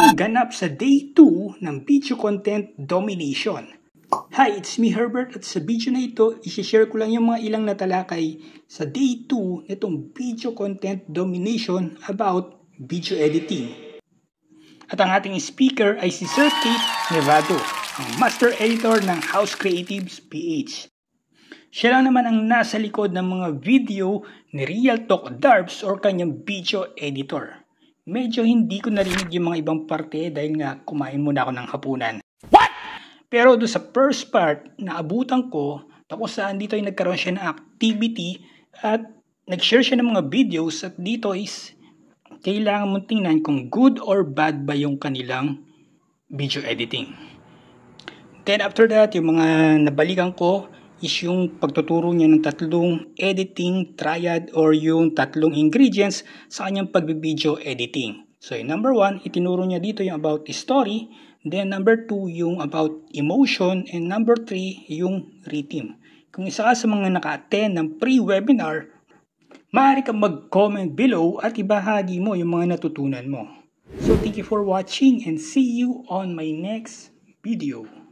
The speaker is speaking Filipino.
ang ganap sa Day 2 ng Video Content Domination. Hi, it's me Herbert at sa video na ito, isi-share ko lang yung mga ilang natalakay sa Day 2 nitong Video Content Domination about video editing. At ang ating speaker ay si Sir Kate Nevado, ang Master Editor ng House Creatives PH. Siya lang naman ang nasa likod ng mga video ni Real Talk Darbs or kanyang video editor. Medyo hindi ko narinig yung mga ibang parte dahil nga kumain muna ako ng hapunan. What? Pero doon sa first part, naabutan ko kung saan dito ay nagkaroon siya ng activity at nag-share siya ng mga videos at dito is kailangan mong tingnan kung good or bad ba yung kanilang video editing. Then after that, yung mga nabalikan ko is yung pagtuturo niya ng tatlong editing triad or yung tatlong ingredients sa kanyang pag-video editing. So yung number 1, itinuro niya dito yung about story. Then number 2, yung about emotion. And number 3, yung rhythm. Kung isa ka sa mga naka-attend ng pre-webinar, maaari kang mag-comment below at ibahagi mo yung mga natutunan mo. So thank you for watching and see you on my next video.